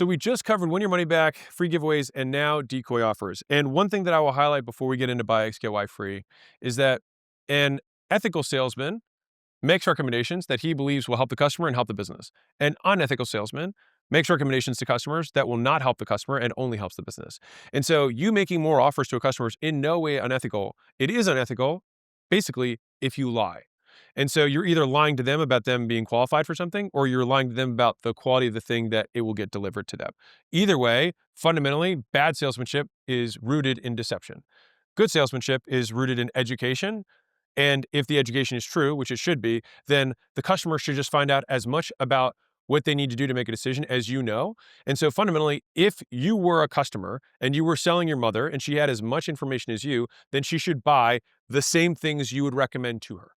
So we just covered win your money back, free giveaways, and now decoy offers. And one thing that I will highlight before we get into buy X get Y free is that an ethical salesman makes recommendations that he believes will help the customer and help the business. An unethical salesman makes recommendations to customers that will not help the customer and only helps the business. And so you making more offers to a customer is in no way unethical. It is unethical, basically, if you lie. And so you're either lying to them about them being qualified for something, or you're lying to them about the quality of the thing that it will get delivered to them. Either way, fundamentally, bad salesmanship is rooted in deception. Good salesmanship is rooted in education. And if the education is true, which it should be, then the customer should just find out as much about what they need to do to make a decision as you know. And so fundamentally, if you were a customer and you were selling your mother and she had as much information as you, then she should buy the same things you would recommend to her.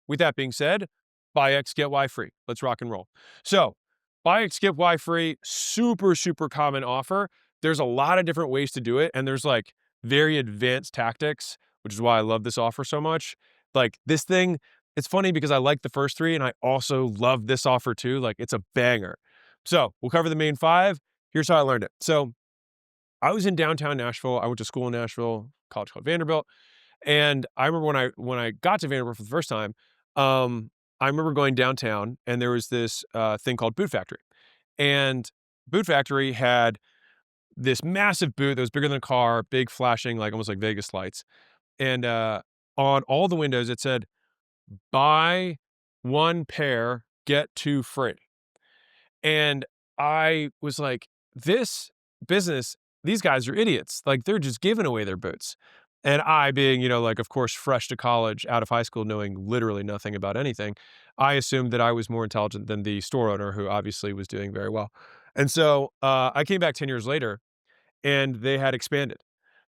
With that being said, buy X, get Y free. Let's rock and roll. So, buy X, get Y free, super, super common offer. There's a lot of different ways to do it, and there's like very advanced tactics, which is why I love this offer so much. Like this thing, it's funny because I like the first three and I also love this offer too. Like it's a banger. So, we'll cover the main five. Here's how I learned it. So, I was in downtown Nashville. I went to school in Nashville, college called Vanderbilt. And I remember when I got to Vanderbilt for the first time, I remember going downtown and there was this thing called Boot Factory. And Boot Factory had this massive boot that was bigger than a car, big flashing, like almost like Vegas lights. And on all the windows, it said, buy one pair, get two free. And I was like, this business, these guys are idiots. Like they're just giving away their boots. And I being, like, of course, fresh to college, out of high school, knowing literally nothing about anything, I assumed that I was more intelligent than the store owner, who obviously was doing very well. And so I came back 10 years later and they had expanded.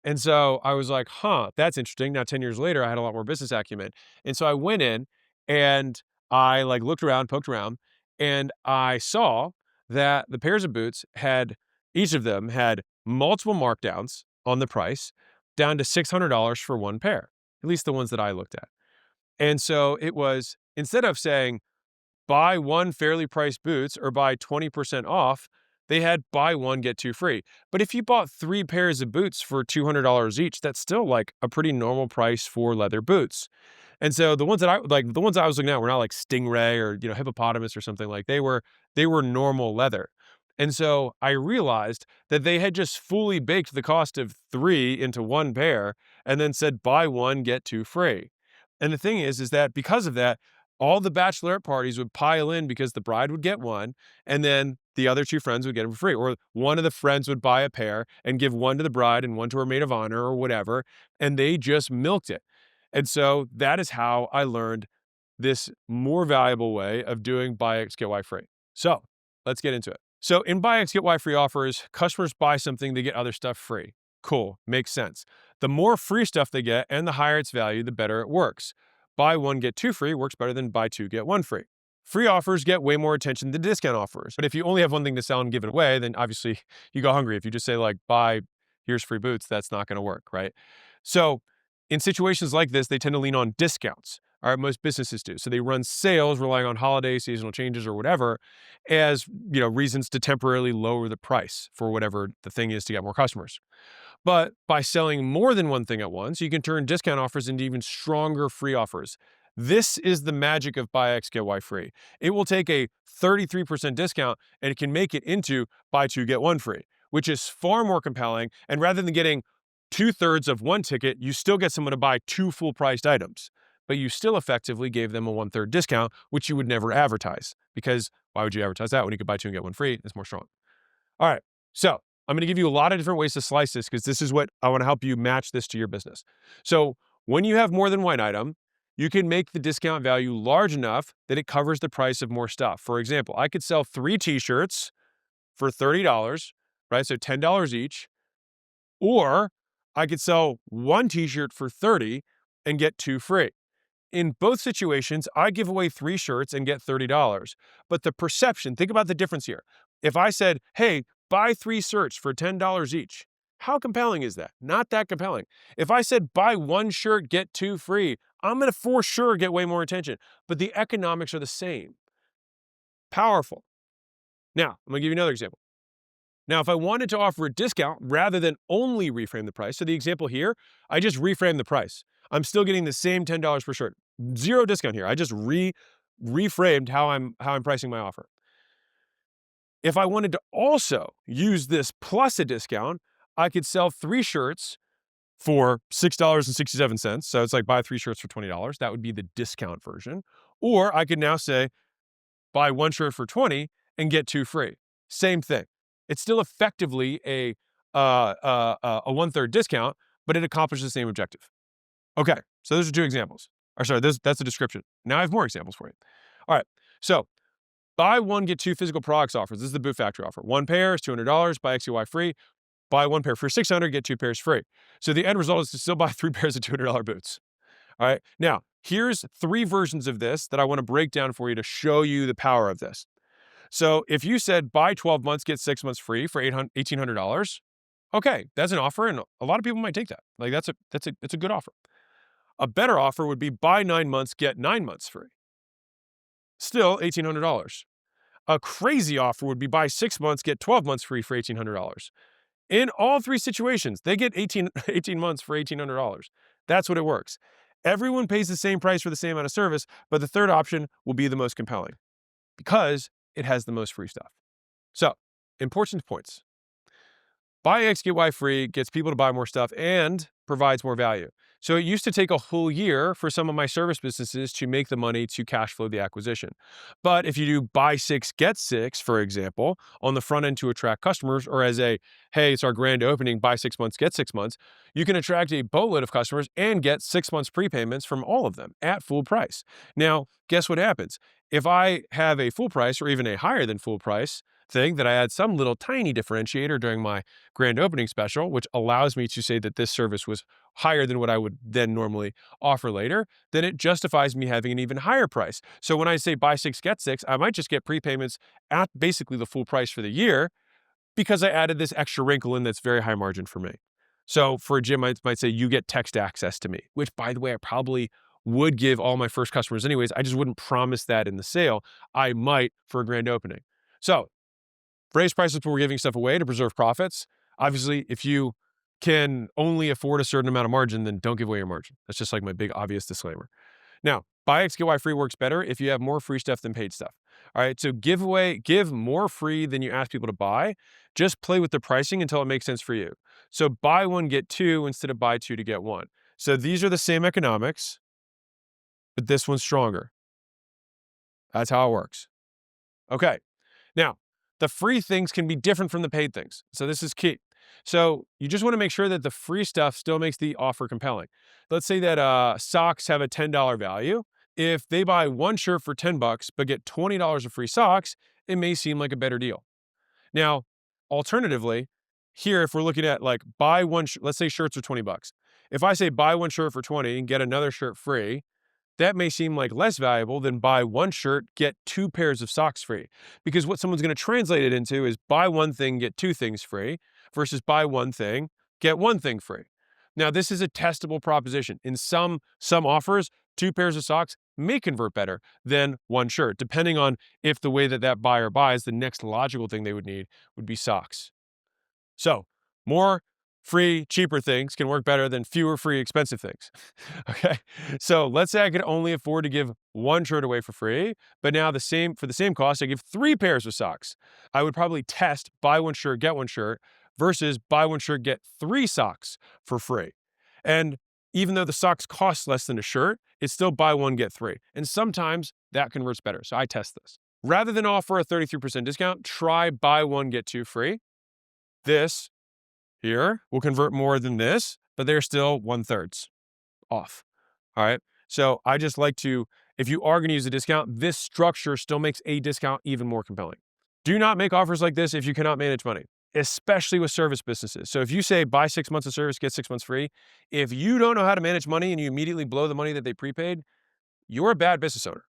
And so I was like, huh, that's interesting. Now, 10 years later, I had a lot more business acumen. And so I went in and I like looked around, poked around, and I saw that the pairs of boots had, each of them had multiple markdowns on the price down to $600 for one pair, at least the ones that I looked at. And so it was, instead of saying, buy one fairly priced boots or buy 20% off, they had buy one, get two free. But if you bought three pairs of boots for $200 each, that's still like a pretty normal price for leather boots. And so the ones that I like, the ones I was looking at were not like Stingray or, hippopotamus or something. Like they were normal leather. And so I realized that they had just fully baked the cost of three into one pair and then said buy one, get two free. And the thing is that because of that, all the bachelorette parties would pile in because the bride would get one, and then the other two friends would get them for free. Or one of the friends would buy a pair and give one to the bride and one to her maid of honor or whatever. And they just milked it. And so that is how I learned this more valuable way of doing buy X, get Y free. So let's get into it. So in buy X, get Y free offers, customers buy something, they get other stuff free. Cool, makes sense. The more free stuff they get and the higher its value, the better it works. Buy one, get two free works better than buy two, get one free. Free offers get way more attention than discount offers. But if you only have one thing to sell and give it away, then obviously you go hungry. If you just say like, buy, here's free boots, that's not going to work, right? So in situations like this, they tend to lean on discounts. All right, most businesses do. So they run sales relying on holiday, seasonal changes, or whatever as reasons to temporarily lower the price for whatever the thing is to get more customers. But by selling more than one thing at once, you can turn discount offers into even stronger free offers. This is the magic of buy X, get Y free. It will take a 33% discount and it can make it into buy two, get one free, which is far more compelling. And rather than getting 2/3 of one ticket, you still get someone to buy two full priced items, but you still effectively gave them a 1/3 discount, which you would never advertise, because why would you advertise that when you could buy two and get one free? It's more strong. All right. So I'm going to give you a lot of different ways to slice this because this is what I want to help you match this to your business. So when you have more than one item, you can make the discount value large enough that it covers the price of more stuff. For example, I could sell 3 t-shirts for $30, right? So $10 each. Or I could sell one t-shirt for 30 and get two free. In both situations, I give away 3 shirts and get $30. But the perception, think about the difference here. If I said, hey, buy 3 shirts for $10 each, how compelling is that? Not that compelling. If I said, buy one shirt, get two free, I'm going to for sure get way more attention. But the economics are the same. Powerful. Now, I'm going to give you another example. Now, if I wanted to offer a discount rather than only reframe the price, so the example here, I just reframed the price. I'm still getting the same $10 per shirt. Zero discount here. I just reframed how I'm pricing my offer. If I wanted to also use this plus a discount, I could sell 3 shirts for $6.67. So it's like buy 3 shirts for $20. That would be the discount version. Or I could now say buy 1 shirt for $20 and get 2 free. Same thing. It's still effectively a 1/3 discount, but it accomplishes the same objective. Okay, so those are 2 examples. Or sorry, that's a description. Now I have more examples for you. All right, so buy 1, get 2 physical products offers. This is the Boot Factory offer. 1 pair is $200, buy XUI free. Buy 1 pair for $600, get 2 pairs free. So the end result is to still buy 3 pairs of $200 boots. All right, now here's 3 versions of this that I want to break down for you to show you the power of this. So if you said buy 12 months, get 6 months free for $1,800, okay, that's an offer, and a lot of people might take that. Like that's a good offer. A better offer would be buy 9 months, get 9 months free. Still $1,800. A crazy offer would be buy 6 months, get 12 months free for $1,800. In all 3 situations, they get 18 months for $1,800. That's what it works. Everyone pays the same price for the same amount of service, but the third option will be the most compelling because it has the most free stuff. So, important points. Buy X, get Y free gets people to buy more stuff and provides more value. So it used to take a whole year for some of my service businesses to make the money to cash flow the acquisition. But if you do buy 6, get 6, for example, on the front end to attract customers, or as a, hey, it's our grand opening, buy 6 months, get 6 months, you can attract a boatload of customers and get 6 months prepayments from all of them at full price. Now, guess what happens? If I have a full price or even a higher than full price thing that I add some little tiny differentiator during my grand opening special, which allows me to say that this service was higher than what I would then normally offer later, then it justifies me having an even higher price. So when I say buy 6, get 6, I might just get prepayments at basically the full price for the year because I added this extra wrinkle in that's very high margin for me. So for a gym, I might say you get text access to me, which by the way, I probably would give all my first customers anyways. I just wouldn't promise that in the sale. I might for a grand opening. So raise prices when we're giving stuff away to preserve profits. Obviously, if you can only afford a certain amount of margin, then don't give away your margin. That's just like my big obvious disclaimer. Now, buy X, get Y free works better if you have more free stuff than paid stuff. All right, so give more free than you ask people to buy. Just play with the pricing until it makes sense for you. So buy 1, get 2 instead of buy 2 to get 1. So these are the same economics, but this one's stronger. That's how it works. Okay, now, the free things can be different from the paid things. So this is key. So you just want to make sure that the free stuff still makes the offer compelling. Let's say that socks have a $10 value. If they buy 1 shirt for $10 but get $20 of free socks, it may seem like a better deal. Now, alternatively, here if we're looking at like buy 1, let's say shirts are $20. If I say buy 1 shirt for 20 and get another shirt free, that may seem like less valuable than buy 1 shirt, get 2 pairs of socks free. Because what someone's going to translate it into is buy 1 thing, get 2 things free versus buy 1 thing, get 1 thing free. Now, this is a testable proposition. In some offers, 2 pairs of socks may convert better than 1 shirt, depending on if the way that buyer buys, the next logical thing they would need would be socks. So, more free, cheaper things can work better than fewer free, expensive things. Okay. So let's say I could only afford to give 1 shirt away for free, but now for the same cost, I give 3 pairs of socks. I would probably test buy 1 shirt, get 1 shirt versus buy 1 shirt, get 3 socks for free. And even though the socks cost less than a shirt, it's still buy 1, get 3. And sometimes that converts better. So I test this. Rather than offer a 33% discount, try buy 1, get 2 free. This here will convert more than this, but they're still 1/3 off. All right. So I just like to, if you are going to use a discount, this structure still makes a discount even more compelling. Do not make offers like this if you cannot manage money, especially with service businesses. So if you say buy 6 months of service, get 6 months free, if you don't know how to manage money and you immediately blow the money that they prepaid, you're a bad business owner.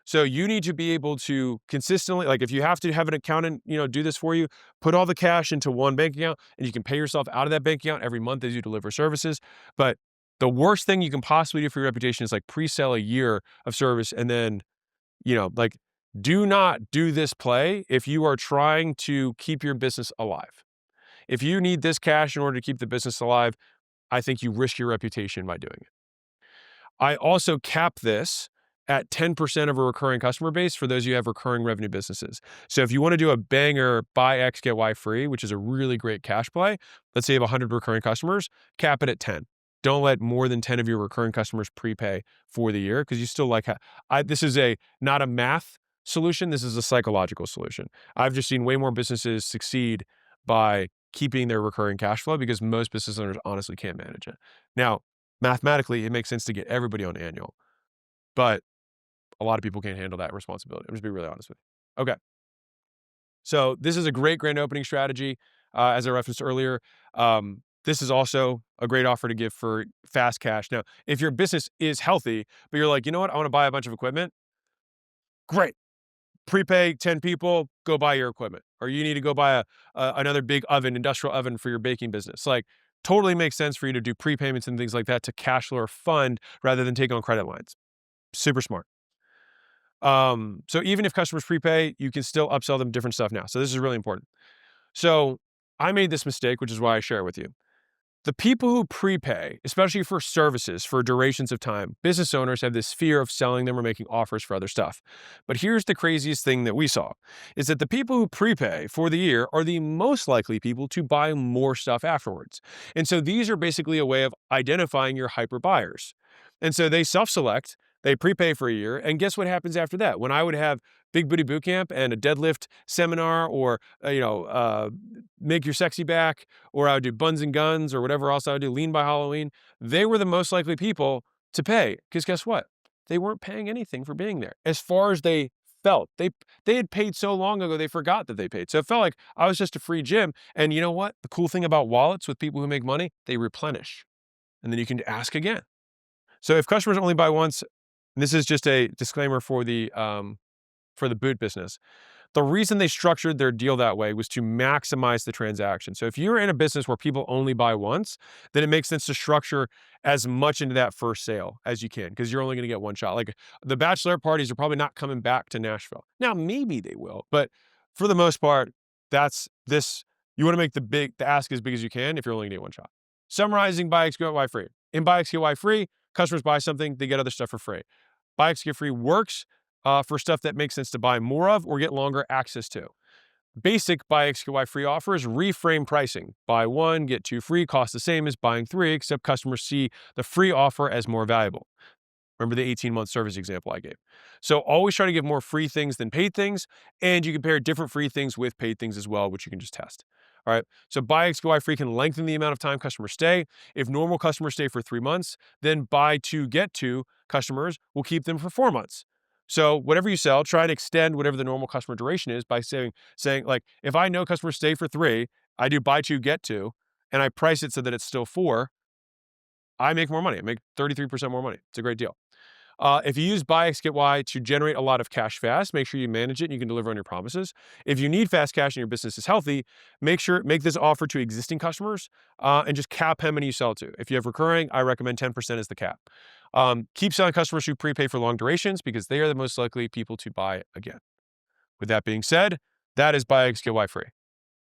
So you need to be able to consistently, like if you have to have an accountant, do this for you, put all the cash into one bank account and you can pay yourself out of that bank account every month as you deliver services. But the worst thing you can possibly do for your reputation is like pre-sell a year of service and then, like do not do this play if you are trying to keep your business alive. If you need this cash in order to keep the business alive, I think you risk your reputation by doing it. I also cap this at 10% of a recurring customer base for those of you who have recurring revenue businesses. So if you want to do a banger buy X, get Y free, which is a really great cash play, let's say you have 100 recurring customers, cap it at 10. Don't let more than 10 of your recurring customers prepay for the year because you still this is not a math solution. This is a psychological solution. I've just seen way more businesses succeed by keeping their recurring cash flow because most business owners honestly can't manage it. Now, mathematically, it makes sense to get everybody on annual, but a lot of people can't handle that responsibility. I'm just being really honest with you. Okay. So this is a great grand opening strategy. As I referenced earlier, this is also a great offer to give for fast cash. Now, if your business is healthy, but you're like, you know what, I want to buy a bunch of equipment, great. Prepay 10 people, go buy your equipment. Or you need to go buy another big oven, industrial oven for your baking business. Like, totally makes sense for you to do prepayments and things like that to cash flow or fund rather than take on credit lines. Super smart. So even if customers prepay, you can still upsell them different stuff now. So this is really important. So I made this mistake, which is why I share it with you. The people who prepay, especially for services, for durations of time, business owners have this fear of selling them or making offers for other stuff. But here's the craziest thing that we saw, is that the people who prepay for the year are the most likely people to buy more stuff afterwards. And so these are basically a way of identifying your hyper buyers. And so they self-select, they prepay for a year, and guess what happens after that? When I would have Big Booty Bootcamp and a deadlift seminar or, make your sexy back, or I would do buns and guns or whatever else I would do, lean by Halloween, they were the most likely people to pay. Because guess what? They weren't paying anything for being there. As far as they felt, they had paid so long ago, they forgot that they paid. So it felt like I was just a free gym. And you know what? The cool thing about wallets with people who make money, they replenish. And then you can ask again. So if customers only buy once, and this is just a disclaimer for the boot business. The reason they structured their deal that way was to maximize the transaction. So if you're in a business where people only buy once, then it makes sense to structure as much into that first sale as you can because you're only going to get one shot. Like the bachelorette parties are probably not coming back to Nashville. Now, maybe they will, but for the most part, that's this. You want to make the ask as big as you can if you're only going to get one shot. Summarizing buy X, get Y free. In buy X, get Y free, customers buy something, they get other stuff for free. Buy X, get free works for stuff that makes sense to buy more of or get longer access to. Basic buy X, get Y free offers reframe pricing. Buy one, get two free, cost the same as buying three, except customers see the free offer as more valuable. Remember the 18-month service example I gave. So always try to give more free things than paid things, and you can pair different free things with paid things as well, which you can just test. All right, so buy X, get Y free can lengthen the amount of time customers stay. If normal customers stay for 3 months, then buy two, get two customers will keep them for 4 months. So whatever you sell, try and extend whatever the normal customer duration is by saying like, if I know customers stay for 3, I do buy two, get two, and I price it so that it's still 4, I make more money. I make 33% more money. It's a great deal. If you use buy X, get Y to generate a lot of cash fast, make sure you manage it and you can deliver on your promises. If you need fast cash and your business is healthy, make this offer to existing customers and just cap how many you sell to. If you have recurring, I recommend 10% as the cap. Keep selling customers who prepay for long durations because they are the most likely people to buy again. With that being said, that is buy X, get Y free.